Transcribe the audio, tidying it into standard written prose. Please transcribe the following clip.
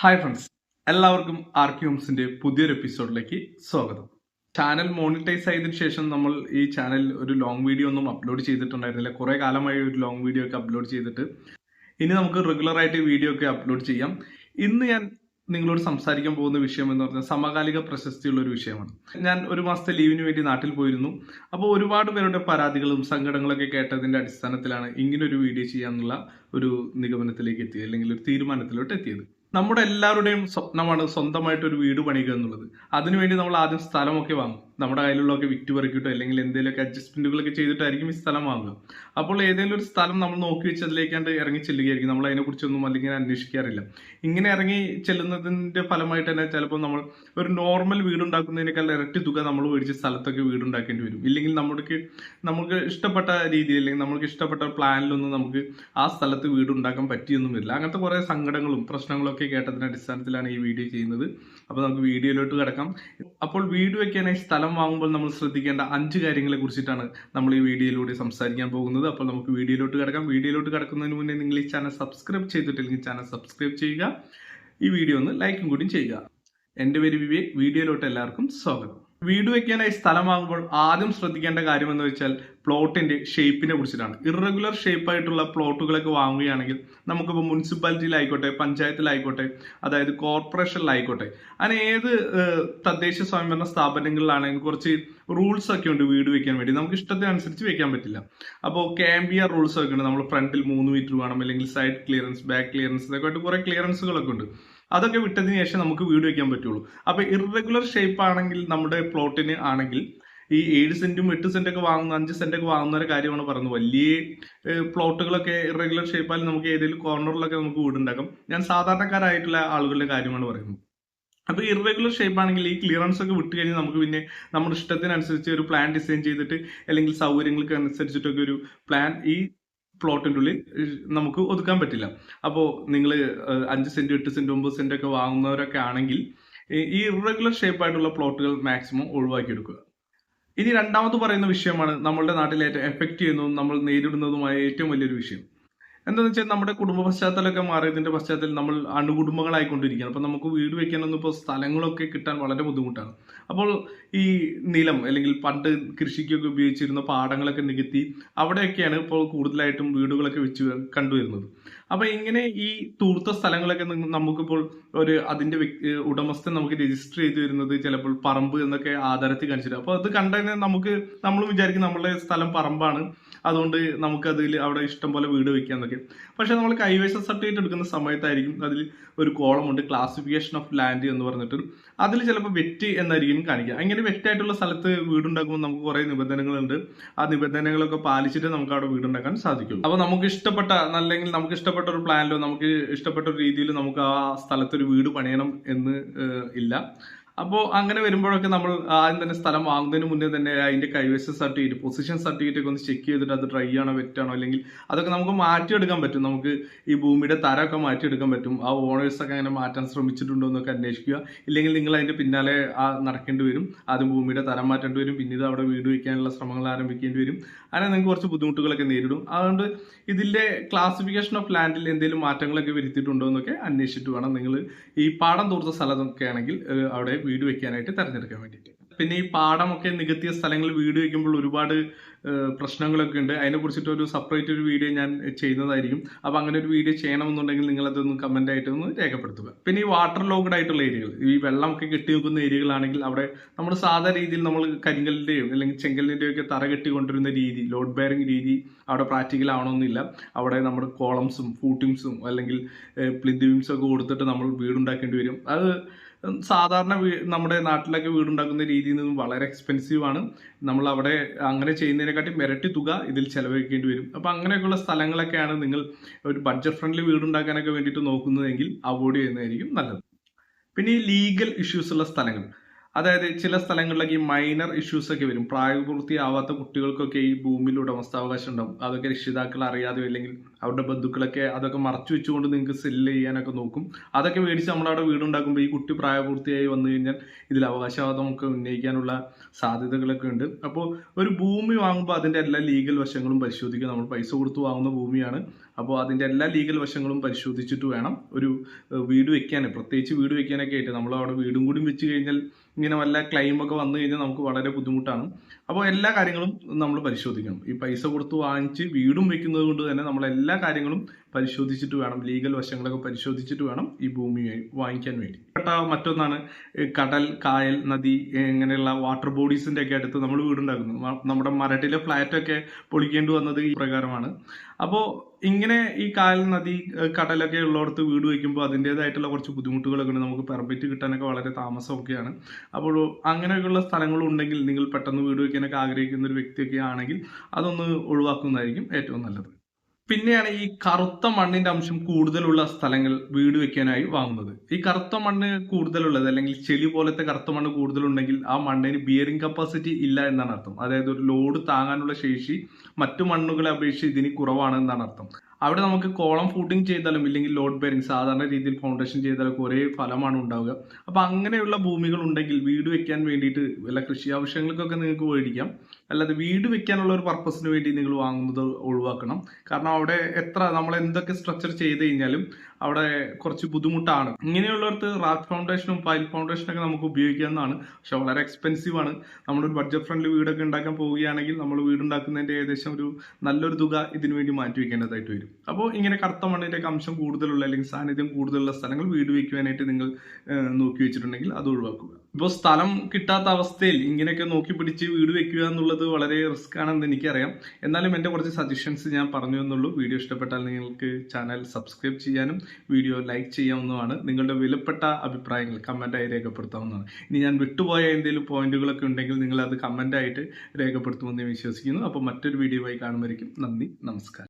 Hi friends, എല്ലാവർക്കും ആർക്യൂംസിന്റെ പുതിയൊരു എപ്പിസോഡിലേക്ക് സ്വാഗതം. ചാനൽ മോണിറ്റൈസ് ആയതിനു ശേഷം നമ്മൾ ഈ ചാനൽ ഒരു ലോങ് വീഡിയോ ഒന്നും അപ്ലോഡ് ചെയ്തിട്ടുണ്ടായിരുന്നില്ല. കുറെ കാലമായി ഒരു ലോങ് വീഡിയോ ഒക്കെ അപ്ലോഡ് ചെയ്തിട്ട് ഇനി നമുക്ക് റെഗുലർ ആയിട്ട് വീഡിയോ ഒക്കെ അപ്ലോഡ് ചെയ്യാം. ഇന്ന് ഞാൻ നിങ്ങളോട് സംസാരിക്കാൻ പോകുന്ന വിഷയം എന്ന് പറഞ്ഞാൽ സമകാലിക പ്രശസ്തിയുള്ള ഒരു വിഷയമാണ്. ഞാൻ ഒരു മാസത്തെ ലീവിന് വേണ്ടി നാട്ടിൽ പോയിരുന്നു. അപ്പോൾ ഒരുപാട് പേരുടെ പരാതികളും സങ്കടങ്ങളൊക്കെ കേട്ടതിന്റെ അടിസ്ഥാനത്തിലാണ് ഇങ്ങനൊരു വീഡിയോ ചെയ്യാന്നുള്ള ഒരു നിഗമനത്തിലേക്ക് എത്തിയത്, അല്ലെങ്കിൽ ഒരു തീരുമാനത്തിലോട്ട് എത്തിയത്. നമ്മുടെ എല്ലാവരുടെയും സ്വപ്നമാണ് സ്വന്തമായിട്ട് ഒരു വീട് പണിയുക എന്നുള്ളത്. അതിനുവേണ്ടി നമ്മൾ ആദ്യം സ്ഥലമൊക്കെ വാങ്ങും. നമ്മുടെ കയ്യിലുള്ളതൊക്കെ വിറ്റ് പറിക്കിട്ടോ അല്ലെങ്കിൽ എന്തെങ്കിലുമൊക്കെ അഡ്ജസ്റ്റ്മെന്റുകളൊക്കെ ചെയ്തിട്ടായിരിക്കും ഈ സ്ഥലം വാങ്ങുക. അപ്പോൾ ഏതെങ്കിലും ഒരു സ്ഥലം നമ്മൾ നോക്കി വെച്ച് അതിലേക്കാണ്ട് ഇറങ്ങി ചെല്ലുകയായിരിക്കും. നമ്മൾ അതിനെക്കുറിച്ചൊന്നും അല്ലെങ്കിൽ അന്വേഷിക്കാറില്ല. ഇങ്ങനെ ഇറങ്ങി ചെല്ലുന്നതിന്റെ ഫലമായിട്ട് തന്നെ ചിലപ്പോൾ നമ്മൾ ഒരു നോർമൽ വീടുണ്ടാക്കുന്നതിനേക്കാൾ ഇരട്ടി തുക നമ്മൾ മേടിച്ച സ്ഥലത്തൊക്കെ വീടുണ്ടാക്കേണ്ടി വരും. ഇല്ലെങ്കിൽ നമുക്ക് ഇഷ്ടപ്പെട്ട രീതിയിൽ അല്ലെങ്കിൽ നമുക്ക് ഇഷ്ടപ്പെട്ട പ്ലാനിലൊന്നും നമുക്ക് ആ സ്ഥലത്ത് വീടുണ്ടാക്കാൻ പറ്റിയൊന്നും വരില്ല. അങ്ങനത്തെ കുറെ സങ്കടങ്ങളും പ്രശ്നങ്ങളും ഒക്കെ കേട്ടതിന്റെ അടിസ്ഥാനത്തിലാണ് ഈ വീഡിയോ ചെയ്യുന്നത്. അപ്പോൾ നമുക്ക് വീഡിയോയിലോട്ട് കിടക്കാം. അപ്പോൾ വീട് വെക്കാനായി സ്ഥലം വാങ്ങുമ്പോൾ നമ്മൾ ശ്രദ്ധിക്കേണ്ട 5 കാര്യങ്ങളെ കുറിച്ചിട്ടാണ് നമ്മൾ ഈ വീഡിയോയിലൂടെ സംസാരിക്കാൻ പോകുന്നത്. അപ്പോൾ നമുക്ക് വീഡിയോയിലോട്ട് കിടക്കാം. വീഡിയോയിലോട്ട് കിടക്കുന്നതിന് മുന്നേ നിങ്ങൾ ഈ ചാനൽ സബ്സ്ക്രൈബ് ചെയ്തിട്ടില്ലെങ്കിൽ ചാനൽ സബ്സ്ക്രൈബ് ചെയ്യുക. ഈ വീഡിയോ ഒന്ന് ലൈക്കും കൂടി ചെയ്യുക. എൻ്റെ പേര് വിവേക്. വീഡിയോയിലോട്ട് എല്ലാവർക്കും സ്വാഗതം. വീട് വെക്കാനായി സ്ഥലം വാങ്ങുമ്പോൾ ആദ്യം ശ്രദ്ധിക്കേണ്ട കാര്യം എന്ന് വെച്ചാൽ പ്ലോട്ടിന്റെ ഷേപ്പിനെ കുറിച്ചിട്ടാണ്. ഇറഗുലർ ഷേപ്പ് ആയിട്ടുള്ള പ്ലോട്ടുകളൊക്കെ വാങ്ങുകയാണെങ്കിൽ നമുക്കിപ്പോൾ മുനിസിപ്പാലിറ്റിയിലായിക്കോട്ടെ, പഞ്ചായത്തിലായിക്കോട്ടെ, അതായത് കോർപ്പറേഷനിലായിക്കോട്ടെ, അങ്ങനെ ഏത് തദ്ദേശ സ്വയംഭരണ സ്ഥാപനങ്ങളിലാണെങ്കിൽ കുറച്ച് റൂൾസ് ഒക്കെ ഉണ്ട് വീട് വെക്കാൻ വേണ്ടി. നമുക്ക് ഇഷ്ടത്തിനനുസരിച്ച് വെക്കാൻ പറ്റില്ല. അപ്പോൾ ക്യാമ്പിയർ റൂൾസ് ഒക്കെ ഉണ്ട്. നമ്മൾ ഫ്രണ്ടിൽ 3 മീറ്റർ വേണം, അല്ലെങ്കിൽ സൈഡ് ക്ലിയറൻസ്, ബാക്ക് ക്ലിയറൻസ്, ഇതൊക്കെ ആയിട്ട് കുറെ ക്ലിയറൻസുകളൊക്കെ ഉണ്ട്. അതൊക്കെ വിട്ടതിന് ശേഷം നമുക്ക് വീട് വെക്കാൻ പറ്റുള്ളൂ. അപ്പൊ ഇറഗുലർ ഷേപ്പ് ആണെങ്കിൽ നമ്മുടെ പ്ലോട്ടിന് ആണെങ്കിൽ ഈ 7 സെന്റും 8 സെന്റ് ഒക്കെ വാങ്ങുന്ന 5 സെന്റ് ഒക്കെ വാങ്ങുന്ന കാര്യമാണ് പറയുന്നത്. വലിയ പ്ലോട്ടുകളൊക്കെ ഇറഗുലർ ഷേപ്പാൽ നമുക്ക് ഏതെങ്കിലും കോർണറിലൊക്കെ നമുക്ക് വീടുണ്ടാക്കാം. ഞാൻ സാധാരണക്കാരായിട്ടുള്ള ആളുകളുടെ കാര്യമാണ് പറയുന്നത്. അപ്പൊ ഇറഗുലർ ഷേപ്പ് ആണെങ്കിൽ ഈ ക്ലിയറൻസ് ഒക്കെ വിട്ട് കഴിഞ്ഞാൽ നമുക്ക് പിന്നെ നമ്മുടെ ഇഷ്ടത്തിനനുസരിച്ച് ഒരു പ്ലാൻ ഡിസൈൻ ചെയ്തിട്ട് അല്ലെങ്കിൽ സൗകര്യങ്ങൾക്ക് അനുസരിച്ചിട്ടൊക്കെ ഒരു പ്ലാൻ ഈ പ്ലോട്ടിൻ്റെ ഉള്ളിൽ നമുക്ക് ഒതുക്കാൻ പറ്റില്ല. അപ്പോൾ നിങ്ങൾ 5 സെന്റ് 8 സെന്റ് 9 സെന്റ് ഒക്കെ വാങ്ങുന്നവരൊക്കെ ആണെങ്കിൽ ഈ ഇറഗുലർ ഷേപ്പ് ആയിട്ടുള്ള പ്ലോട്ടുകൾ മാക്സിമം ഒഴിവാക്കിയെടുക്കുക. ഇനി രണ്ടാമത് പറയുന്ന വിഷയമാണ് നമ്മളുടെ നാട്ടിൽ ഏറ്റവും എഫക്ട് ചെയ്യുന്നതും നമ്മൾ നേരിടുന്നതുമായ ഏറ്റവും വലിയൊരു വിഷയം. എന്താണെന്ന് വെച്ചാൽ നമ്മുടെ കുടുംബ പശ്ചാത്തലമൊക്കെ മാറിയതിന്റെ പശ്ചാത്തലത്തിൽ നമ്മൾ അണുകുടുംബങ്ങളായിക്കൊണ്ടിരിക്കുകയാണ്. അപ്പൊ നമുക്ക് വീട് വെക്കാനൊന്നും ഇപ്പോൾ സ്ഥലങ്ങളൊക്കെ കിട്ടാൻ വളരെ ബുദ്ധിമുട്ടാണ്. അപ്പോൾ ഈ നിലം അല്ലെങ്കിൽ പണ്ട് കൃഷിക്കൊക്കെ ഉപയോഗിച്ചിരുന്ന പാടങ്ങളൊക്കെ നികത്തി അവിടെയൊക്കെയാണ് ഇപ്പോൾ കൂടുതലായിട്ടും വീടുകളൊക്കെ വെച്ച് കണ്ടുവരുന്നത്. അപ്പൊ ഇങ്ങനെ ഈ തൂർത്ത സ്ഥലങ്ങളൊക്കെ നമുക്കിപ്പോൾ അതിന്റെ ഉടമസ്ഥൻ നമുക്ക് രജിസ്റ്റർ ചെയ്ത് വരുന്നത് ചിലപ്പോൾ പറമ്പ് എന്നൊക്കെ ആധാരത്തിൽ കാണിച്ചിട്ട്. അപ്പൊ അത് കണ്ടുകഴിഞ്ഞാൽ നമ്മൾ വിചാരിക്കും നമ്മളുടെ സ്ഥലം പറമ്പാണ്, അതുകൊണ്ട് നമുക്ക് അതിൽ അവിടെ ഇഷ്ടം പോലെ വീട് വെക്കാന്നൊക്കെ. പക്ഷെ നമ്മൾ കൈവശ സർട്ടിഫിക്കറ്റ് എടുക്കുന്ന സമയത്തായിരിക്കും അതിൽ ഒരു കോളമുണ്ട്, ക്ലാസിഫിക്കേഷൻ ഓഫ് ലാൻഡ് എന്ന് പറഞ്ഞിട്ട്. അതിൽ ചിലപ്പോൾ വെറ്റ് എന്നായിരിക്കും കാണിക്കുക. അങ്ങനെ വെറ്റായിട്ടുള്ള സ്ഥലത്ത് വീടുണ്ടാക്കുമ്പോൾ നമുക്ക് കുറെ നിബന്ധനകളുണ്ട്. ആ നിബന്ധനകളൊക്കെ പാലിച്ചിട്ട് നമുക്ക് അവിടെ വീടുണ്ടാക്കാൻ സാധിക്കും. അപ്പൊ നമുക്ക് ഇഷ്ടപ്പെട്ട അല്ലെങ്കിൽ നമുക്ക് ഇഷ്ടപ്പെട്ട ഒരു പ്ലാനിലോ നമുക്ക് ഇഷ്ടപ്പെട്ട ഒരു രീതിയിൽ നമുക്ക് ആ സ്ഥലത്ത് ഒരു വീട് പണിയണം എന്ന് ഇല്ല. അപ്പോൾ അങ്ങനെ വരുമ്പോഴൊക്കെ നമ്മൾ ആദ്യം തന്നെ സ്ഥലം വാങ്ങുന്നതിന് മുന്നേ തന്നെ അതിന്റെ കൈവശ സർട്ടിഫിക്കറ്റ്, പൊസിഷൻ സർട്ടിഫിക്കറ്റ് ഒക്കെ ഒന്ന് ചെക്ക് ചെയ്തിട്ട് അത് ഡ്രൈ ആണോ വെറ്റാണോ, അല്ലെങ്കിൽ അതൊക്കെ നമുക്ക് മാറ്റിയെടുക്കാൻ പറ്റും. നമുക്ക് ഈ ഭൂമിയുടെ തരമൊക്കെ മാറ്റിയെടുക്കാൻ പറ്റും. ആ ഓണേഴ്സ് ഒക്കെ അങ്ങനെ മാറ്റാൻ ശ്രമിച്ചിട്ടുണ്ടോ എന്നൊക്കെ അന്വേഷിക്കുക. ഇല്ലെങ്കിൽ നിങ്ങൾ അതിന്റെ പിന്നാലെ നടക്കേണ്ടി വരും. ആദ്യം ഭൂമിയുടെ തരം മാറ്റേണ്ടി വരും, പിന്നീട് അവിടെ വീട് വയ്ക്കാനുള്ള ശ്രമങ്ങൾ ആരംഭിക്കേണ്ടി വരും. അങ്ങനെ നിങ്ങൾക്ക് കുറച്ച് ബുദ്ധിമുട്ടുകളൊക്കെ നേരിടും. അതുകൊണ്ട് ഇതിന്റെ ക്ലാസിഫിക്കേഷൻ ഓഫ് ലാൻഡിൽ എന്തെങ്കിലും മാറ്റങ്ങളൊക്കെ വരുത്തിയിട്ടുണ്ടോ എന്നൊക്കെ അന്വേഷിച്ചിട്ട് വേണം നിങ്ങൾ ഈ പാടം തൂർത്ത സ്ഥലമൊക്കെ ആണെങ്കിൽ അവിടെ വീട് വെക്കാനായിട്ട് തിരഞ്ഞെടുക്കാൻ വേണ്ടിയിട്ട്. പിന്നെ ഈ പാടമൊക്കെ നികത്തിയ സ്ഥലങ്ങളിൽ വീട് വെക്കുമ്പോൾ ഒരുപാട് പ്രശ്നങ്ങളൊക്കെ ഉണ്ട്. അതിനെ കുറിച്ചിട്ട് ഒരു സെപ്പറേറ്റ് ഒരു വീഡിയോ ഞാൻ ചെയ്യുന്നതായിരിക്കും. അപ്പൊ അങ്ങനെ ഒരു വീഡിയോ ചെയ്യണമെന്നുണ്ടെങ്കിൽ നിങ്ങൾ അതൊന്ന് കമന്റ് ആയിട്ട് ഒന്ന് രേഖപ്പെടുത്തുക. പിന്നെ ഈ വാട്ടർ ലോക്ക്ഡ് ആയിട്ടുള്ള ഏരിയകൾ, ഈ വെള്ളമൊക്കെ കെട്ടി വെക്കുന്ന ഏരിയകളാണെങ്കിൽ അവിടെ നമ്മൾ സാധാ രീതിയിൽ നമ്മൾ കരിങ്കലിന്റെയും അല്ലെങ്കിൽ ചെങ്കലിന്റെയും ഒക്കെ തറ കെട്ടിക്കൊണ്ടിരുന്ന രീതി, ലോഡ് ബെയറിംഗ് രീതി അവിടെ പ്രാക്ടിക്കൽ ആവണമെന്നില്ല. അവിടെ നമ്മുടെ കോളംസും ഫൂട്ടിങ്സും അല്ലെങ്കിൽ പ്ലിന്ത് ബീംസും ഒക്കെ കൊടുത്തിട്ട് നമ്മൾ വീടുണ്ടാക്കേണ്ടി വരും. അത് സാധാരണ നമ്മുടെ നാട്ടിലൊക്കെ വീടുണ്ടാക്കുന്ന രീതിയിൽ നിന്നും വളരെ എക്സ്പെൻസീവ് ആണ്. നമ്മൾ അവിടെ അങ്ങനെ ചെയ്യുന്നതിനെക്കാട്ടി ഇരട്ടി തുക ഇതിൽ ചെലവഴിക്കേണ്ടി വരും. അപ്പൊ അങ്ങനെയൊക്കെയുള്ള സ്ഥലങ്ങളൊക്കെയാണ് നിങ്ങൾ ഒരു ബഡ്ജറ്റ് ഫ്രണ്ട്ലി വീടുണ്ടാക്കാനൊക്കെ വേണ്ടിയിട്ട് നോക്കുന്നതെങ്കിൽ അവോയ്ഡ് ചെയ്യുന്നതായിരിക്കും നല്ലത്. പിന്നെ ഈ ലീഗൽ ഇഷ്യൂസ് ഉള്ള സ്ഥലങ്ങൾ, അതായത് ചില സ്ഥലങ്ങളിലൊക്കെ ഈ മൈനർ ഇഷ്യൂസ് ഒക്കെ വരും. പ്രായപൂർത്തിയാവാത്ത കുട്ടികൾക്കൊക്കെ ഈ ഭൂമിയിൽ ഉടമസ്ഥാവകാശം ഉണ്ടാവും. അതൊക്കെ രക്ഷിതാക്കൾ അറിയാതെയോ അല്ലെങ്കിൽ അവരുടെ ബന്ധുക്കളൊക്കെ അതൊക്കെ മറച്ചു വെച്ചുകൊണ്ട് നിങ്ങൾക്ക് സെല്ല് ചെയ്യാനൊക്കെ നോക്കും. അതൊക്കെ മേടിച്ച് നമ്മളവിടെ വീടുണ്ടാക്കുമ്പോൾ ഈ കുട്ടി പ്രായപൂർത്തിയായി വന്നു കഴിഞ്ഞാൽ ഇതിൽ അവകാശവാദമൊക്കെ ഉന്നയിക്കാനുള്ള സാധ്യതകളൊക്കെ ഉണ്ട്. അപ്പോൾ ഒരു ഭൂമി വാങ്ങുമ്പോൾ അതിൻ്റെ എല്ലാ ലീഗൽ വശങ്ങളും പരിശോധിക്കുക. നമ്മൾ പൈസ കൊടുത്ത് വാങ്ങുന്ന ഭൂമിയാണ്, അപ്പോൾ അതിൻ്റെ എല്ലാ ലീഗൽ വശങ്ങളും പരിശോധിച്ചിട്ട് വേണം ഒരു വീട് വെക്കാൻ. പ്രത്യേകിച്ച് വീട് വെക്കാനൊക്കെ ആയിട്ട് നമ്മൾ അവിടെ വീടും കൂടി വെച്ച് കഴിഞ്ഞാൽ ഇങ്ങനെ വല്ല ക്ലൈമൊക്കെ വന്നു കഴിഞ്ഞാൽ നമുക്ക് വളരെ ബുദ്ധിമുട്ടാണ്. അപ്പോൾ എല്ലാ കാര്യങ്ങളും നമ്മൾ പരിശോധിക്കണം. ഈ പൈസ കൊടുത്ത് വാങ്ങിച്ച് വീടും വെക്കുന്നത് കൊണ്ട് തന്നെ നമ്മൾ എല്ലാ കാര്യങ്ങളും പരിശോധിച്ചിട്ട് വേണം, ലീഗൽ വശങ്ങളൊക്കെ പരിശോധിച്ചിട്ട് വേണം ഈ ഭൂമി വാങ്ങിക്കാൻ വേണ്ടി. മറ്റൊന്നാണ് കടൽ, കായൽ, നദി ഇങ്ങനെയുള്ള വാട്ടർ ബോഡീസിന്റെ ഒക്കെ അടുത്ത് നമ്മൾ വീടുണ്ടാക്കുന്നു. നമ്മുടെ മരട്ടിലെ ഫ്ലാറ്റൊക്കെ പൊളിക്കേണ്ടി വന്നത് ഈ പ്രകാരമാണ്. അപ്പോൾ ഇങ്ങനെ ഈ കായൽ, നദി, കടലൊക്കെ ഉള്ളിടത്ത് വീട് വയ്ക്കുമ്പോൾ അതിൻ്റെതായിട്ടുള്ള കുറച്ച് ബുദ്ധിമുട്ടുകളൊക്കെ ഉണ്ട്. നമുക്ക് പെർമിറ്റ് കിട്ടാനൊക്കെ വളരെ താമസമൊക്കെയാണ്. അപ്പോൾ അങ്ങനെയൊക്കെയുള്ള സ്ഥലങ്ങളുണ്ടെങ്കിൽ നിങ്ങൾ പെട്ടെന്ന് വീട് വയ്ക്കാനൊക്കെ ആഗ്രഹിക്കുന്ന ഒരു വ്യക്തിയൊക്കെ ആണെങ്കിൽ അതൊന്ന് ഒഴിവാക്കുന്നതായിരിക്കും ഏറ്റവും നല്ലത്. പിന്നെയാണ് ഈ കറുത്ത മണ്ണിന്റെ അംശം കൂടുതലുള്ള സ്ഥലങ്ങൾ വീട് വെക്കാനായി വാങ്ങുന്നത്. ഈ കറുത്ത മണ്ണ് കൂടുതലുള്ളത് അല്ലെങ്കിൽ ചെളി പോലത്തെ കറുത്ത മണ്ണ് കൂടുതലുണ്ടെങ്കിൽ ആ മണ്ണിന് ബിയറിംഗ് കപ്പാസിറ്റി ഇല്ല എന്നാണ് അർത്ഥം. അതായത് ഒരു ലോഡ് താങ്ങാനുള്ള ശേഷി മറ്റു മണ്ണുകളെ അപേക്ഷിച്ച് ഇതിന് കുറവാണ് എന്നാണ് അർത്ഥം. അവിടെ നമുക്ക് കോളം ഫൂട്ടിങ് ചെയ്താലും ഇല്ലെങ്കിൽ ലോഡ് ബെയറിംഗ് സാധാരണ രീതിയിൽ ഫൗണ്ടേഷൻ ചെയ്താലും ഒരേ ഫലമാണ് ഉണ്ടാവുക. അപ്പൊ അങ്ങനെയുള്ള ഭൂമികൾ ഉണ്ടെങ്കിൽ വീട് വെക്കാൻ വേണ്ടിയിട്ട് വല്ല കൃഷി ആവശ്യങ്ങൾക്കൊക്കെ നിങ്ങൾക്ക് മേടിക്കാം. അല്ലാതെ വീട് വെക്കാനുള്ള ഒരു പർപ്പസിന് വേണ്ടി നിങ്ങൾ വാങ്ങുന്നത് ഒഴിവാക്കണം. കാരണം അവിടെ നമ്മൾ എന്തൊക്കെ സ്ട്രക്ചർ ചെയ്ത് കഴിഞ്ഞാലും അവിടെ കുറച്ച് ബുദ്ധിമുട്ടാണ്. ഇങ്ങനെയുള്ളവർക്ക് റാക്ക് ഫൗണ്ടേഷനും പൈൽ ഫൗണ്ടേഷനൊക്കെ നമുക്ക് ഉപയോഗിക്കാവുന്നതാണ്. പക്ഷെ വളരെ എക്സ്പെൻസീവ് ആണ്. നമ്മളൊരു ബഡ്ജറ്റ് ഫ്രണ്ട്ലി വീടൊക്കെ ഉണ്ടാക്കാൻ പോവുകയാണെങ്കിൽ നമ്മൾ വീടുണ്ടാക്കുന്നതിന്റെ ഏകദേശം ഒരു നല്ലൊരു തുക ഇതിനു വേണ്ടി മാറ്റി വെക്കേണ്ടതായിട്ട് വരും. അപ്പോൾ ഇങ്ങനെ കറുത്ത മണ്ണിന്റെ അംശം കൂടുതലുള്ള അല്ലെങ്കിൽ സാന്നിധ്യം കൂടുതലുള്ള സ്ഥലങ്ങൾ വീട് വയ്ക്കുവാനായിട്ട് നിങ്ങൾ നോക്കി വെച്ചിട്ടുണ്ടെങ്കിൽ അത് ഒഴിവാക്കുക. ഇപ്പോൾ സ്ഥലം കിട്ടാത്ത അവസ്ഥയിൽ ഇങ്ങനെയൊക്കെ നോക്കി പിടിച്ച് വീട് വെക്കുക എന്നുള്ളത് വളരെ റിസ്ക് ആണെന്ന് എനിക്കറിയാം. എന്നാലും എൻ്റെ കുറച്ച് സജഷൻസ് ഞാൻ പറഞ്ഞു എന്നുള്ളൂ. വീഡിയോ ഇഷ്ടപ്പെട്ടാൽ നിങ്ങൾക്ക് ചാനൽ സബ്സ്ക്രൈബ് ചെയ്യാനും വീഡിയോ ലൈക്ക് ചെയ്യാവുന്നതാണ്. നിങ്ങളുടെ വിലപ്പെട്ട അഭിപ്രായങ്ങൾ കമൻ്റായി രേഖപ്പെടുത്താവുന്നതാണ്. ഇനി ഞാൻ വിട്ടുപോയ എന്തെങ്കിലും പോയിന്റുകളൊക്കെ ഉണ്ടെങ്കിൽ നിങ്ങൾ അത് കമൻ്റായിട്ട് രേഖപ്പെടുത്തുമെന്ന് വിശ്വസിക്കുന്നു. അപ്പോൾ മറ്റൊരു വീഡിയോയുമായി കാണുമായിരിക്കും. നന്ദി, നമസ്കാരം.